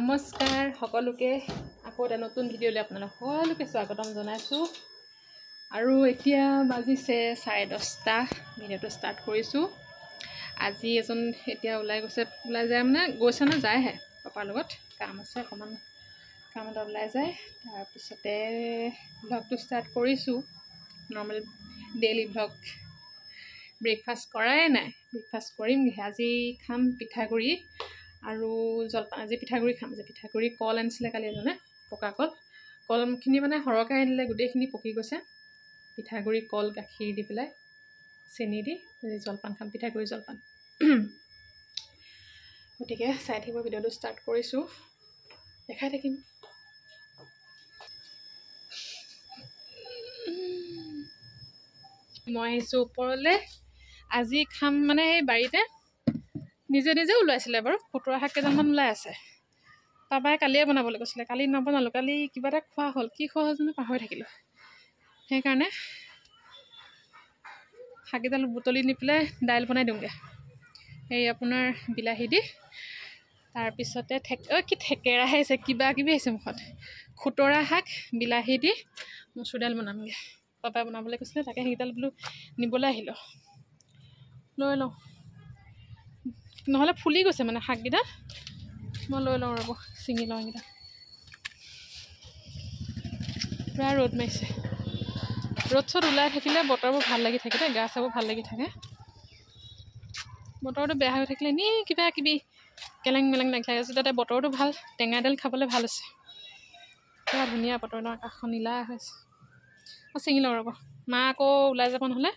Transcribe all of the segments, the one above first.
নমস্কাৰ সকলোকে আকৌ এটা নতুন ভিডিঅ'লৈ আপোনালোক সকলোকে স্বাগতম জনাইছোঁ। আৰু এতিয়া বাজিছে 10:30 ভিডিঅ'টো ষ্টাৰ্ট কৰিছোঁ। আজি এজন এতিয়া ওলাই যায় মানে গৈছে না যায়হে পাপাৰ লগত কাম আছে, অকণমান কাম এটা ওলাই যায়। তাৰপিছতে ভ্লগটো ষ্টাৰ্ট কৰিছোঁ। Normal daily vlog. ব্ৰেকফাষ্ট কৰাই নাই, ব্ৰেকফাষ্ট কৰিমগৈ। আজি খাম পিঠাগুড়ি আৰু জলপান। আজি পিঠাগুড়ি খাম। আজি পিঠাগুড়ি কল আনিছিলে কালি এজনে, পকা কলখিনি মানে সৰহকৈ আনিলে, গোটেইখিনি পকি গৈছে। পিঠাগুড়ি কল গাখীৰ দি পেলাই চেনি দি জলপান খাম, পিঠাগুড়ি জলপান। গতিকে চাই থাকিব, ভিডিঅ'টো ষ্টাৰ্ট কৰিছোঁ, দেখাই থাকিম। মই আহিছোঁ ওপৰলৈ। আজি খাম মানে এই বাৰীতে নিজে নিজে ওলাইছিলে বাৰু, খুতৰা শাক কেইডালমান ওলাই আছে। পাপাই কালিয়ে বনাবলৈ কৈছিলে, কালি নবনালোঁ। কালি কিবা এটা খোৱা হ'ল, কি খোৱা হ'ল জানো পাহৰি থাকিলোঁ। সেইকাৰণে শাককেইডাল বুটলি নি পেলাই দাইল বনাই দিওঁগৈ, এই আপোনাৰ বিলাহী দি। তাৰপিছতে কি থেকেৰাহে আহিছে, কিবা কিবি আহিছে মুখত। খুতৰা শাক বিলাহী দি মচুৰ দাইল বনামগৈ। পাপাই বনাবলৈ কৈছিলে, তাকে সেইকেইডাল বোলো নিবলৈ আহিলোঁ। লৈ লওঁ, নহ'লে ফুলি গৈছে মানে শাককেইটা। মই লৈ লওঁ ৰ'ব, ছিঙি লওঁ এইকেইটা। পূৰা ৰ'দ মাৰিছে। ৰ'দ চ'দ ওলাই থাকিলে বতৰবোৰ ভাল লাগি থাকে, গা চাবোৰ ভাল লাগি থাকে। বতৰটো বেয়া হৈ থাকিলে এনেই কিবা কিবি কেলেং মেলেং লাগি থাকে। তাতে বতৰটো ভাল, টেঙা দাইল খাবলৈ ভাল হৈছে। পুৰা ধুনীয়া বতৰ ন, আকাশখন নীলা হৈছে। ছিঙি লওঁ ৰ'ব, মা আকৌ ওলাই যাব নহ'লে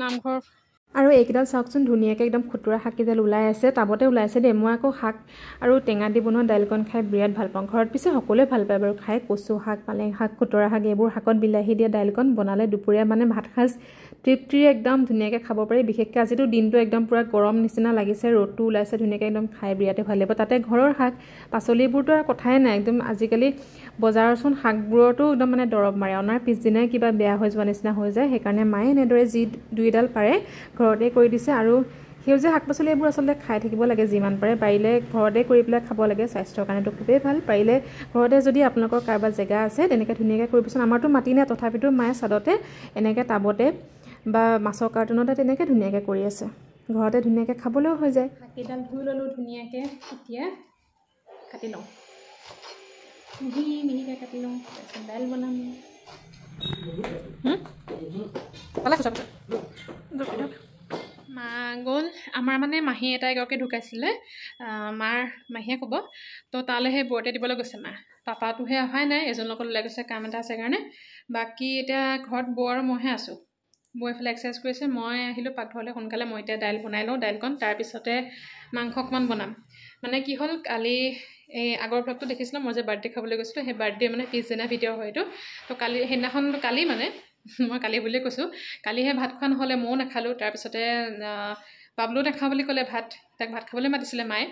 নামঘৰ। আৰু এইকেইডাল চাওকচোন, ধুনীয়াকৈ একদম খুতৰা শাককেইডাল ওলাই আছে, টাবতে ওলাইছে দেই। মই আকৌ শাক আৰু টেঙা দি বনোৱা দাইলকণ খাই বিৰাট ভাল পাওঁ। ঘৰত পিছে সকলোৱে ভাল পায় বাৰু খাই। কচু শাক, পালেং শাক, খুতৰা শাক, এইবোৰ শাকত বিলাহী দিয়া দাইলকণ বনালে দুপৰীয়া মানে ভাত সাজ তৃপ্তিৰে একদম ধুনীয়াকৈ খাব পাৰি। বিশেষকৈ আজিতো দিনটো একদম পূৰা গৰম নিচিনা লাগিছে, ৰ'দটো ওলাইছে ধুনীয়াকৈ, একদম খাই বিৰাটেই ভাল লাগিব। তাতে ঘৰৰ শাক পাচলিবোৰতো আৰু কথাই নাই। একদম আজিকালি বজাৰচোন শাকবোৰতো একদম মানে দৰৱ মাৰে, অনাৰ পিছদিনাই কিবা বেয়া হৈ যোৱা নিচিনা হৈ যায়। সেইকাৰণে মায়ে এনেদৰে যি দুইডাল পাৰে ঘৰতে কৰি দিছে। আৰু সেউজীয়া শাক পাচলি এইবোৰ আচলতে খাই থাকিব লাগে, যিমান পাৰে পাৰিলে ঘৰতে কৰি পেলাই খাব লাগে। স্বাস্থ্যৰ কাৰণেতো খুবেই ভাল। পাৰিলে ঘৰতে যদি আপোনালোকৰ কাৰোবাৰ জেগা আছে তেনেকৈ ধুনীয়াকৈ কৰিবচোন। আমাৰতো মাটি নাই, তথাপিতো মায়ে ছাদতে এনেকৈ টাবতে বা মাছৰ কাৰ্টুনতে তেনেকৈ ধুনীয়াকৈ কৰি আছে। ঘৰতে ধুনীয়াকৈ খাবলৈও হৈ যায়। শাককেইডাল ধুই ল'লোঁ ধুনীয়াকৈ, এতিয়া কাটি লওঁ, মিহিকৈ কাটি লওঁ। তাৰপিছত দাইল বনাম। মা গ'ল। আমাৰ মানে মাহী এটা এগৰাকী ঢুকাইছিলে, মাৰ মাহীয়ে ক'ব, তো তালৈ সেই বৰতে দিবলৈ গৈছে মা। পাপাটোহে অহাই নাই, এজনৰ লগত ওলাই গৈছে, কাম এটা আছে কাৰণে। বাকী এতিয়া ঘৰত বৌ আৰু মইহে আছোঁ। বৌ এইফালে এক্সাৰচাইজ কৰিছে, মই আহিলোঁ পাকঘৰলৈ সোনকালে। মই এতিয়া দাইল বনাই লওঁ, দাইলকণ। তাৰপিছতে মাংস অকণমান বনাম। মানে কি হ'ল, কালি এই আগৰ ব্লগটো দেখিছিলোঁ, মই যে বাৰ্থডে খাবলৈ গৈছিলোঁ, সেই বাৰ্থডে মানে পিছদিনা ভিডিঅ' হয় এইটো। তো কালি মানে মই কালি বুলিয়ে কৈছোঁ, কালিহে ভাত খোৱা নহ'লে, ময়ো নাখালোঁ। তাৰপিছতে বাবলুও নাখাওঁ বুলি ক'লে ভাত, তাক ভাত খাবলৈ মাতিছিলে মায়ে।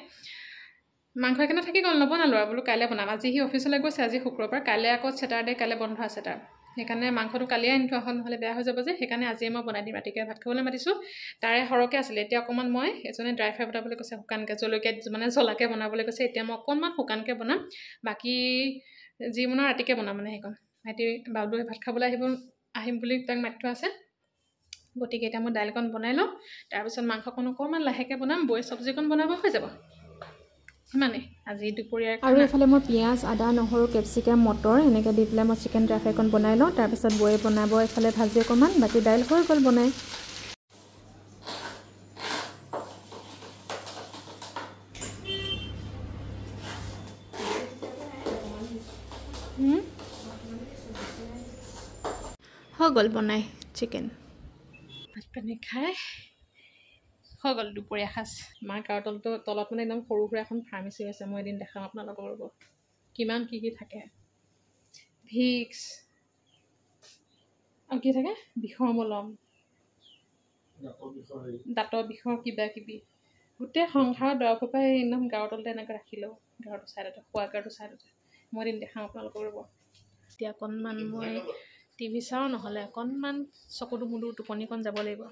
মাংস সেইকাৰণে থাকি গ'ল, নবনালোঁ আৰু। বোলো কাইলৈ বনাম। আজি সি অফিচলৈ গৈছে, আজি শুক্ৰবাৰ, কাইলৈ আকৌ ছেটাৰডে, কাইলৈ বন্ধ আছে তাৰ। সেইকাৰণে মাংসটো কালিয়ে আনি থোৱা হ'ল, নহ'লে বেয়া হৈ যাব যে। সেইকাৰণে আজিয়ে মই বনাই দিম। ৰাতিকৈ ভাত খাবলৈ মাতিছোঁ, তাৰে সৰহকৈ আছিলে। এতিয়া অকণমান মই এজনে ড্ৰাই ফ্ৰাই বনাবলৈ কৈছে, শুকানকৈ জলকীয়া মানে জ্বলাকৈ বনাবলৈ কৈছে। এতিয়া মই অকণমান শুকানকৈ বনাম, বাকী যি বনাওঁ ৰাতিকৈ বনাম মানে সেইকণ। ভাইটি বাবলুৱে ভাত খাবলৈ আহিম বুলি তাক মাতি থোৱা আছে। গতিকে এতিয়া মই দাইলকণ বনাই লওঁ, তাৰপিছত মাংসকণ অকণমান লাহেকৈ বনাম, বৈ চব্জিকণ বনাব হৈ যাব। সিমানেই আজি দুপৰীয়াৰ। আৰু এইফালে মই পিঁয়াজ, আদা, নহৰু, কেপচিকাম, মটৰ এনেকৈ দি পেলাই মই চিকেন ড্ৰাই ফ্ৰাইকণ বনাই লওঁ। তাৰপিছত বৌয়ে বনাব এইফালে ভাজি অকণমান, বাকী দাইল হৈ গ'ল বনাই। হৈ গ'ল বনাই চিকেন। ভাত পানী খাই হৈ গ'ল দুপৰীয়া সাজ। মাৰ কাৰ্টনটো তলত মানে একদম সৰু সুৰা এখন ফাৰ্মাচী আছে, মই এদিন দেখাম আপোনালোকৰ ৰ'ব, কিমান কি থাকে। ভিক্স আৰু কি থাকে, বিষৰ মলম, দাঁতৰ বিষৰ কিবা কিবি, গোটেই সংসাৰৰ দৰৱ সোপাই একদম গাঁৱৰ তলতে এনেকৈ ৰাখিলোঁ, ঘৰটোৰ ছাইডতে, শোৱা গাঁৱটোৰ ছাইডতে। মই এদিন দেখাম আপোনালোকৰ ৰ'ব। এতিয়া অকণমান মই টিভি চাওঁ, নহ'লে অকণমান চকুটো মুদো, টোপনিকণ যাব লাগিব।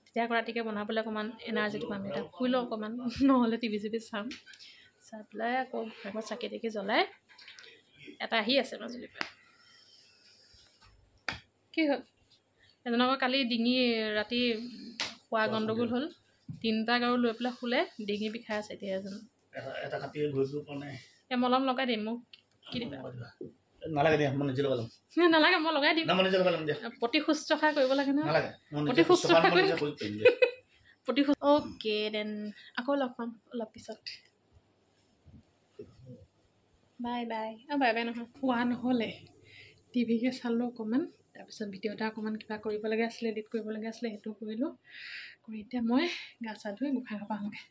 তেতিয়া আকৌ ৰাতিকৈ বনাবলৈ অকণমান এনাৰ্জিটো পাম। এতিয়া শুই লওঁ অকণমান, নহ'লে টিভি চিভি চাম। চাই পেলাই আকৌ গোঁসাইঘৰত চাকি তাকি জ্বলাই এটা আহি আছে মাজুলীৰ পৰা কি হ'ল এজনক কালি ডিঙি ৰাতি খোৱা গণ্ডগোল হ'ল 3টা গাৰু লৈ পেলাই শুলে ডিঙি বিষাই আছে এতিয়া এজন এটা কাটি গৈছো কোনে মলম লগাই দিম মোক কি দিবা নালাগে দিয়া মই নিজে লগাম নালাগে মই লগাই দিম না মই নিজে লগাম দিয়া প্ৰতি শুশ্ৰূষা কৰিব লাগে না নালাগে মই প্ৰতি নিজে শুশ্ৰূষা মই নিজে কৰি পাৰিম দিয়া প্ৰতি ওকে দেন আকৌ লগ পাম অলপ পিছত বাই বাই বাই বাই নহয় হোৱা নহ'লে টিভিকে চালোঁ অকণমান তাৰপিছত ভিডিঅ' এটা অকণমান কিবা কৰিবলগীয়া আছিলে এডিট কৰিবলগীয়া আছিলে সেইটো কৰিলোঁ কৰি এতিয়া মই গা চা ধুই গোঁসাই ঘৰ পাওঁগৈ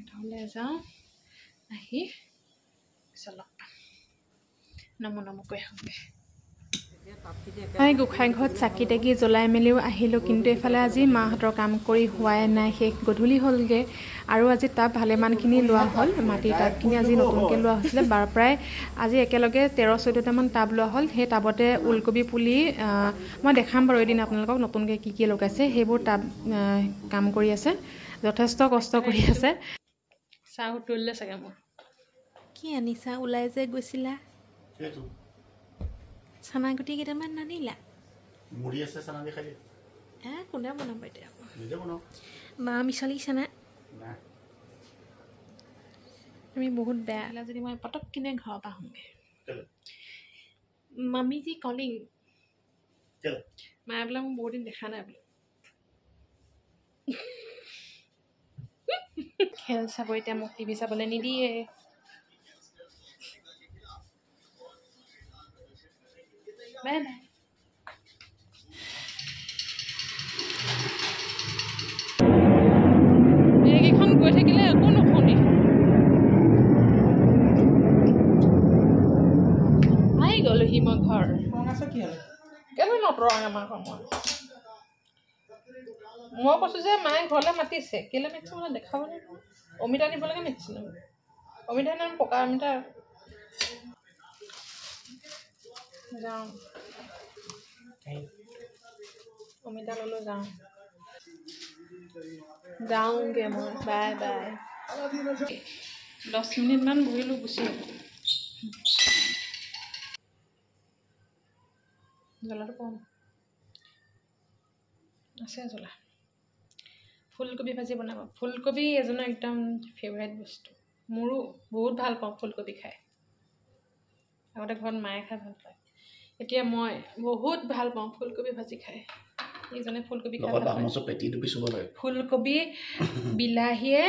ঘৰলৈ যাওঁ আহি পিছত লগ পাম নমকৈ আহোঁগৈ গোঁসাই ঘৰত চাকি তাকি জ্বলাই মেলিও আহিলোঁ কিন্তু এইফালে আজি মাহঁতৰ কাম কৰি হোৱাই নাই শেষ গধূলি হ'লগৈ আৰু আজি টাব ভালেমানখিনি লোৱা হ'ল মাটিৰ টাবখিনি আজি নতুনকৈ লোৱা হৈছিলে প্ৰায় আজি একেলগে 13-14টামান টাব লোৱা হ'ল সেই টাবতে ওলকবি পুলি মই দেখাম বাৰু এদিন আপোনালোকক নতুনকৈ কি লগাইছে সেইবোৰ টাব কাম কৰি আছে যথেষ্ট কষ্ট কৰি আছে চাহ তুলিলে চাগে মোৰ কি আনিছা ওলাই যে গৈছিলা চানা গুটি কেইটামান নানিলা মুড়ি আছে চানা দেখাই দিয়া কোনে বনাব এতিয়া নিজে বনাও মা মিছলি চানা না তুমি বহুত বেয়া যদি মই পটককিনে ঘৰৰ পৰা আহোঁগৈ মামি যি কলিং মায়ে বোলে মোক বহুত দিন দেখা নাই বোলে খেল চাব এতিয়া মোক টিভি চাবলৈ নিদিয়ে বাই বাই এইকেইখন গৈ থাকিলে একো নুশুনি আহি গ'লোহি মই ঘৰ কেলৈ নতৰাং আমাৰ সময় মই কৈছোঁ যে মায়ে ঘৰলৈ মাতিছে কেলৈ মাতিছে মানে দেখাব লাগিব অমিতা নিবলৈকে মাতিছিলে অমিতা নাম পকা অমিতা যাওঁ অমিতা ল'লৈ যাওঁগৈ মই বাই বাই 10 মিনিটমান বহিলোঁ গুচি আহিলোঁ জ্বলাটো কম আছে জ্বলা ফুলকবি ভাজি বনাব ফুলকবি এজনৰ একদম ফেভাৰিট বস্তু মোৰো বহুত ভাল পাওঁ ফুলকবি খাই আগতে ঘৰত মায়ে খাই ভাল পায় এতিয়া মই বহুত ভাল পাওঁ ফুলকবি ভাজি খাই এইজনে ফুলকবি খাই ফুলকবি বিলাহীয়ে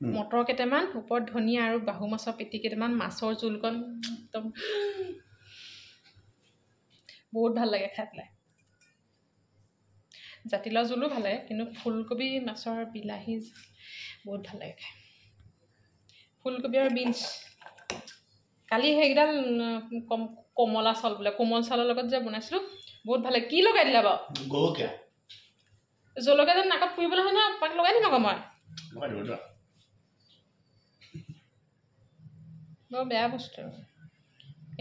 মটৰ কেইটামান ওপৰত ধনিয়া আৰু বাহু মাছৰ পেটি কেইটামান মাছৰ জোলকণ একদম বহুত ভাল লাগে খাই পেলাই জাতিলাও জোলো ভাল লাগে কিন্তু ফুলকবি মাছৰ বিলাহী বহুত ভাল লাগে খাই ফুলকবি আৰু বিনছ কালি সেইকেইডাল কমলা চাউল বোলে কোমল চাউলৰ লগত যে বনাইছিলোঁ বহুত ভাল লাগে কি লগাই দিলা বাৰু জলকীয়া যেন নাকত ফুৰিবলৈ হয় নহয় পাক লগাই দিম আকৌ মই বৰ বেয়া বস্তু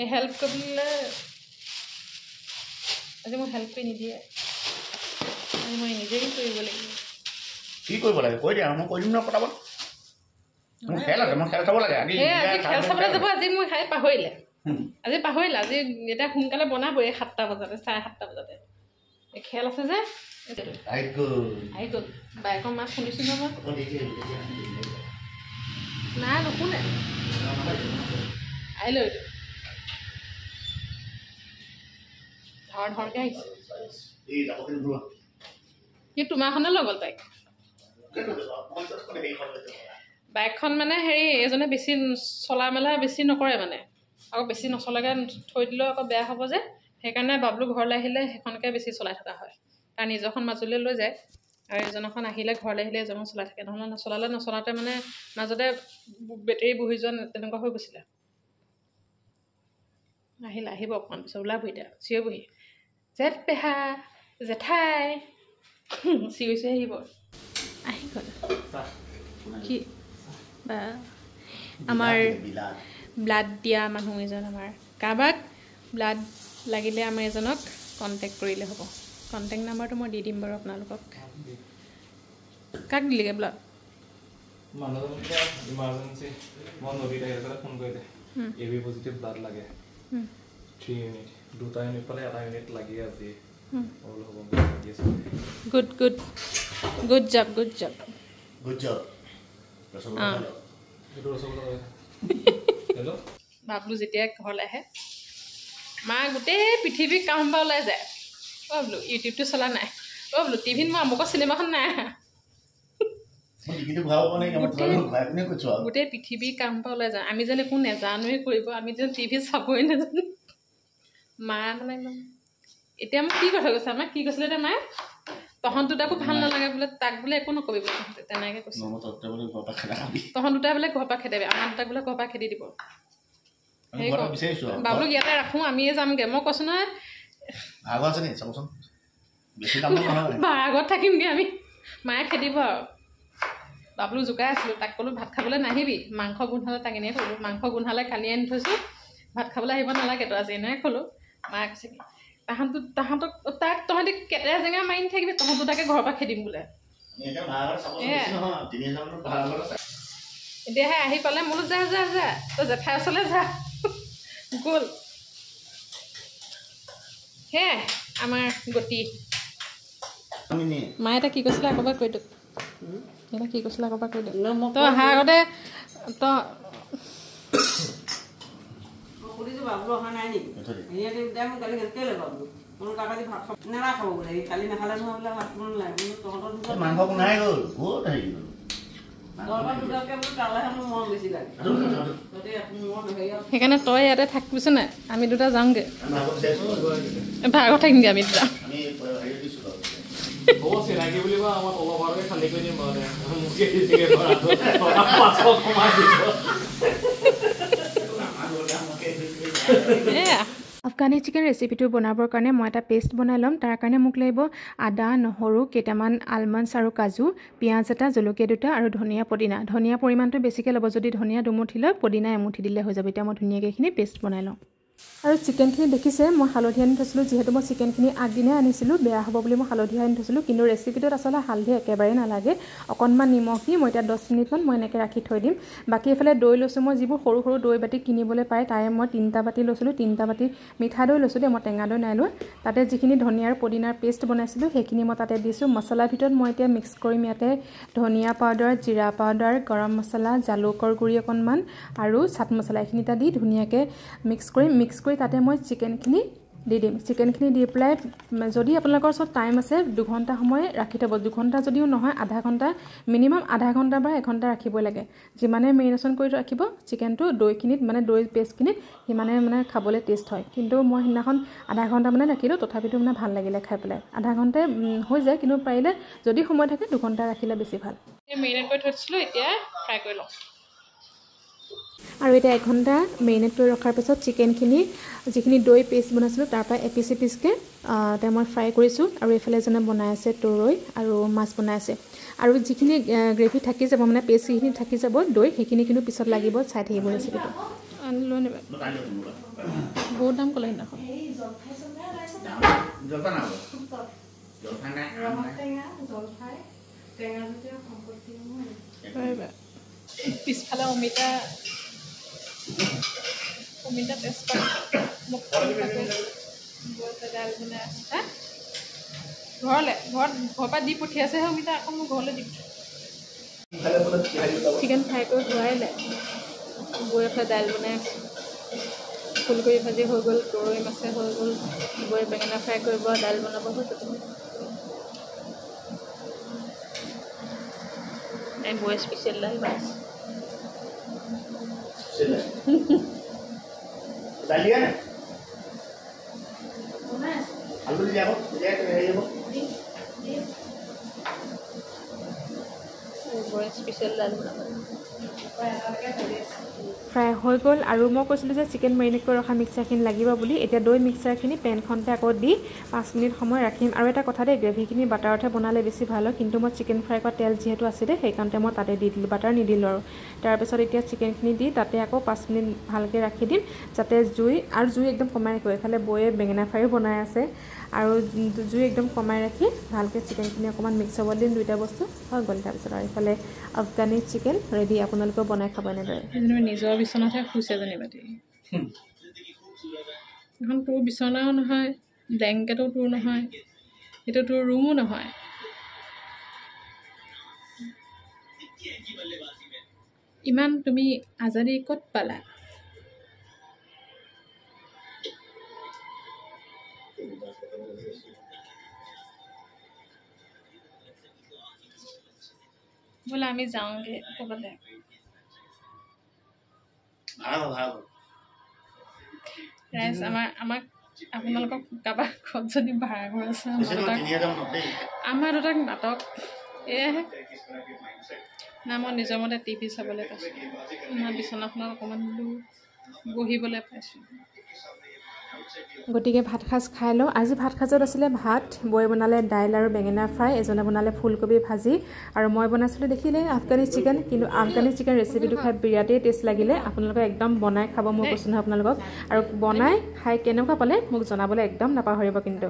এই হেল্প কৰিবলৈ আজি মোক হেল্প কৰি নিদিয়ে আজি মই নিজেই কৰিব লাগিব কি কৰিব লাগে কৈ দিয়া মই কৈ দিম ন পটাপট মোৰ খেল আছে মই খেল চাব লাগে আজি খেল চাবলৈ যাব আজি মই খাই পাহৰিলে আজি এতিয়া সোনকালে বনাবই 7টা বজাতে 7:30 বজাতে খেল আছে যে আহি গ'ল বাইকৰ মাত শুনিছোঁ নহয় নাই নুশুনে আহিলোঁ ধৰকৈ আহিছে কি তোমাৰখনে লৈ গ'ল তাইক বাইকখন মানে হেৰি এজনে বেছি চলা মেলা বেছি নকৰে মানে আকৌ বেছি নচলাকৈ থৈ দিলেও আকৌ বেয়া হ'ব যে সেইকাৰণে বাবলু ঘৰলৈ আহিলে সেইখনকে বেছি চলাই থকা হয় তাৰ নিজৰখন মাজুলীলৈ লৈ যায় আৰু এজনখন আহিলে ঘৰলৈ আহিলে এজনখন চলাই থাকে নহ'লে নচলাতে মানে মাজতে বেটেৰী বহি যোৱা তেনেকুৱা হৈ গৈছিলে আহিব অকণমান পিছত ওলাব এতিয়া চিঞৰি বহি জেঠ পেহা জেঠাই চিঞৰি আহিব আহি গ'ল কি বা আমাৰ ব্লাড দিয়া মানুহ এজন আমাৰ কাৰোবাক ব্লাড লাগিলে আমাৰ এজনক কণ্টেক্ট কৰিলে হ'ব কণ্টেক্ট নাম্বাৰটো মই দি দিম বাৰু আপোনালোকক কাক দিলেগৈ ব্লাড মানুহজনকে ইমাৰ্জেঞ্চি মই নদীত আহি পেলাই ফোন কৰি দে AB পজিটিভ ব্লাড লাগে 3 ইউনিট 2টা ইউনিট পালে 1টা ইউনিট লাগি আছে অল হ'ব লাগি আছে good good good job good job good job এইটো ৰসগোল্লা হেল্ল' বাবলু যেতিয়া ঘৰলৈ আহে মা গোটেই পৃথিৱীৰ কাম পৰা ওলাই যায় বোলো ইউটিউবটো চলা নাই বোলো টিভিত মই আমুকৰ চিনেমাখন নাই আহা গোটেই পৃথিৱীৰ কাম পৰা ওলাই যায় আমি যেন একো নেজানোৱে কৰিব আমি যেন টিভি চাবই নাজানো মা মানে এতিয়া মোক কি কথা কৈছে আমাক কি কৈছিলে এতিয়া মায়ে তহঁত দুটাকো ভাল নালাগে বোলে তাক বোলে একো নকবি বোলে তেনেকৈ কৈছে তহঁত দুটাই বোলে ঘৰৰ পৰা খেদাবি আমাৰ দুটাক বোলে ঘৰৰ পৰা খেদি দিব বাবলুক ইয়াতে ৰাখোঁ আমিয়ে যামগৈ মই কৈছোঁ নহয় ভাড়াঘৰত থাকিমগৈ আমি মায়ে খেদিব আৰু বাবলু জোকাই আছিলোঁ তাক ক'লোঁ ভাত খাবলৈ নাহিবি মাংস গোন্ধালে তাক এনেই ক'লোঁ মাংস গোন্ধালে কালি আনি থৈছোঁ ভাত খাবলৈ আহিব নালাগে তই আজি এনেকৈ ক'লোঁ মায়ে কৈছে কি তাহাঁতক তাক তহঁতি কেটেৰা জেঙা মাৰি নাথাকিবি তহঁত দুটাকে ঘৰৰ পৰা খেদিম বোলে এতিয়াহে আহি পালে মোলো যা যা যা তই জেঠাই ওচৰলৈ যা গ'ল সেয়াই আমাৰ গতি মায়ে এতিয়া কি কৈছিলে আকৌ কৈ দিয়ক এতিয়া কি কৈছিলে আকৌ কৈ দিয়ক তই অহা আগতে তই বাবলু অহা নাই নেকি কালি কেলে বাবলু মোৰ কালি ভাত খাব নাখাব বোলে কালি নাখালে নহয় বোলে ভাত কোনো নালাগে তহঁতৰ মাংস নাই গ'ল বহুত হেৰি সেইকাৰণে তই ইয়াতে থাকিবিচোন নাই আমি দুটা যাওঁগৈ ভাড়াঘৰত থাকিমগৈ আমি দুটা চিনাকি বুলি কোৱা আমাৰ তলভাৰকে খালী কৰি দিম এয়া আফগানী চিকেন ৰেচিপিটো বনাবৰ কাৰণে মই এটা পেষ্ট বনাই ল'ম তাৰ কাৰণে মোক লাগিব আদা নহৰু কেইটামান আলমণ্ডছ আৰু কাজু পিঁয়াজ এটা জলকীয়া দুটা আৰু ধনিয়া পুদিনা ধনিয়া পৰিমাণটো বেছিকৈ ল'ব যদি ধনিয়া দুমুঠি লয় পুদিনা এমুঠি দিলে হৈ যাব এতিয়া মই ধুনীয়াকৈ এইখিনি পেষ্ট বনাই লওঁ আৰু চিকেনখিনি দেখিছে মই হালধি আনি থৈছিলোঁ যিহেতু মই চিকেনখিনি আগদিনাই আনিছিলোঁ বেয়া হ'ব বুলি মই হালধি আনি থৈছিলোঁ কিন্তু ৰেচিপিটোত আচলতে হালধি একেবাৰে নালাগে অকণমান নিমখ দি মই এতিয়া 10 মিনিটমান মই এনেকৈ ৰাখি থৈ দিম বাকী এইফালে দৈ লৈছোঁ মই যিবোৰ সৰু সৰু দৈ বাতি কিনিবলৈ পায় তাৰে মই 3টা বাতি লৈছিলোঁ 3টা বাতি মিঠা দৈ লৈছোঁ দেই মই টেঙা দৈ নাই লোৱা তাতে যিখিনি ধনিয়া আৰু পুদিনাৰ পেষ্ট বনাইছিলোঁ সেইখিনি মই তাতে দিছোঁ মছলাৰ ভিতৰত মই এতিয়া মিক্স কৰিম ইয়াতে ধনিয়া পাউডাৰ জিৰা পাউডাৰ গৰম মছলা জালুকৰ গুড়ি অকণমান আৰু চাট মছলা এইখিনিটা দি ধুনীয়াকৈ মিক্স কৰি তাতে মই চিকেনখিনি দি দিম চিকেনখিনি দি পেলাই যদি আপোনালোকৰ ওচৰত টাইম আছে 2 ঘণ্টা সময় ৰাখি থ'ব 2 ঘণ্টা যদিও নহয় আধা ঘণ্টা মিনিমাম আধা ঘণ্টা বা 1 ঘণ্টা ৰাখিবই লাগে যিমানে মেৰিনেশ্যন কৰি ৰাখিব চিকেনটো দৈখিনিত মানে দৈ পেষ্টখিনিত সিমানে মানে খাবলৈ টেষ্ট হয় কিন্তু মই সিদিনাখন আধা ঘণ্টা মানে ৰাখিলোঁ তথাপিতো মানে ভাল লাগিলে খাই পেলাই আধা ঘণ্টাই হৈ যায় কিন্তু পাৰিলে যদি সময় থাকে 2 ঘণ্টা ৰাখিলে বেছি ভাল মেৰিনেট কৰি থৈছিলোঁ এতিয়া ফ্ৰাই কৰি লওঁ আৰু এটা 1 ঘণ্টা মেৰিনেট কৰি ৰখাৰ পিছত চিকেনখিনি যিখিনি দৈ পেষ্ট বনাইছিলোঁ তাৰ পৰা এপিচ এপিচকৈ এতিয়া মই ফ্ৰাই কৰিছোঁ আৰু এইফালে যেনে বনাই আছে তৰৈ আৰু মাছ বনাই আছে আৰু যিখিনি গ্ৰেভি থাকি যাব মানে পেষ্টখিনি থাকি যাব দৈ সেইখিনি কিন্তু পিছত লাগিব চাই থাকিব ৰেচিপিটো লৈ নেবা বহুত দাম ক'লে সেইদিনাখন পিছফালে অমিতা টেষ্ট মোক দাইল বনাই আছে ঘৰৰ পৰা দি পঠিয়াইছেহে অমিতা আকৌ মোক ঘৰলৈ দি চিকেন ফ্ৰাই কৰি ঘূৰাইলে বৈ এফালে দাইল বনাই আছে ফুলকবি ভাজি হৈ গ'ল তৰৈ মাছে হৈ গ'ল বৈ বেঙেনা ফ্ৰাই কৰিব দাইল বনাব হৈ যাব বৈ স্পেচিয়েল দাইল বনাইছে डालिए ना आलू ले जाओ ले जाओ स्पेशल दाल ফ্ৰাই হৈ গ'ল আৰু মই কৈছিলোঁ যে চিকেন মেৰিনেট কৰি ৰখা মিক্সাৰখিনি লাগিব বুলি এতিয়া দৈ মিক্সাৰখিনি পেনখনতে আকৌ দি 5 মিনিট সময় ৰাখিম আৰু এটা কথা দেই গ্ৰেভিখিনি বাটাৰতহে বনালে বেছি ভাল হয় কিন্তু মই চিকেন ফ্ৰাই কৰা তেল যিহেতু আছিলে সেইকাৰণতে মই তাতে দি দিলোঁ বাটাৰ নিদিলোঁ আৰু তাৰপিছত এতিয়া চিকেনখিনি দি তাতে আকৌ 5 মিনিট ভালকৈ ৰাখি দিম যাতে জুই একদম কমাই ৰাখিব এইফালে বৈয়ে বেঙেনা ফ্ৰাইও বনাই আছে আৰু জুই একদম কমাই ৰাখি ভালকৈ চিকেনখিনি অকণমান মিক্স হ'ব দিম দুইটা বস্তু হৈ গ'ল তাৰপিছত আৰু এইফালে আফগানী চিকেন ৰেডি আপোনালোকেও বনাই খাব এনেদৰে নিজৰ বিচনাতহে শুইছে যেনিবা এখন তোৰ বিচনাও নহয় ব্লেংকেটো তোৰ নহয় এইটো তোৰ ৰুমো নহয় ইমান তুমি আজাদী ক'ত পালা বোলে আমি যাওঁগে ক'বলৈ ৰাইজ আমাক আপোনালোকক কাৰোবাৰ ঘৰত যদি ভাড়া ঘৰ আছে আমাৰ দুটাক নাটক এয়াহে না মই নিজৰ মতে টিভি চাবলৈ পাইছোঁ আমাৰ বিচনাখনত অকণমান বহিবলৈ পাইছোঁ গতিকে ভাত সাজ খাই লওঁ আজি ভাত সাজত আছিলে ভাত বৈ বনালে দাইল আৰু বেঙেনা ফ্ৰাই এজনে বনালে ফুলকবি ভাজি আৰু মই বনাইছিলোঁ দেখিলে আফগানী চিকেন কিন্তু আফগানী চিকেন ৰেচিপিটো খাই বিৰাটেই টেষ্ট লাগিলে আপোনালোকে একদম বনাই খাব মই কৈছোঁ নহয় আপোনালোকক আৰু বনাই খাই কেনেকুৱা পালে মোক জনাবলৈ একদম নাপাহৰিব কিন্তু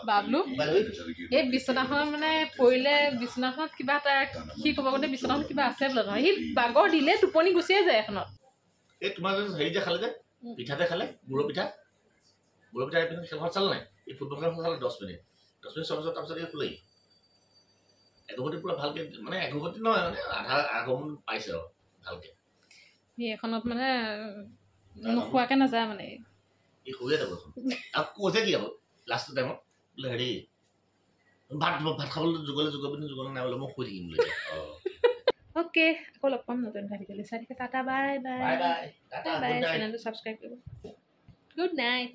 বাবলু এই বিচনাখন মানে পৰিলে বিচনাখনত কিবা এটা সি ক'ব গ'লে বিচনাখনত কিবা আছে বোলে নহয় সি বাগৰ দিলে টোপনি গুচিয়ে যায় এখনত এই তোমাৰ হেৰি যে খালে যে পিঠাতে খালে গুড়ৰ পিঠা খেলখন চালে নাই এই ফুটবল খেলখন চালে 10 মিনিট চোৱাৰ পিছত তাৰপিছত এই শুলেই এঘগতি পুৰা ভালকে মানে এঘগতি নহয় মানে আধা আগমন পাইছে আৰু ভালকে সি এখনত মানে নোখোৱাকে নাযায় মানে এই শুয়ে যাব আৰু কৈছে কি আকৌ লাষ্ট টাইমত বোলে হেৰি ভাত খাবলৈ যোগলে নাই বোলে মই শুই থাকিম বোলে অ'কে আকৌ লগ পাম নতুন এটা ভিডিঅ'লৈ চাই থাকে টাটা বাই বাই চেনেলটো ছাবস্ক্ৰাইব কৰিব গুড নাইট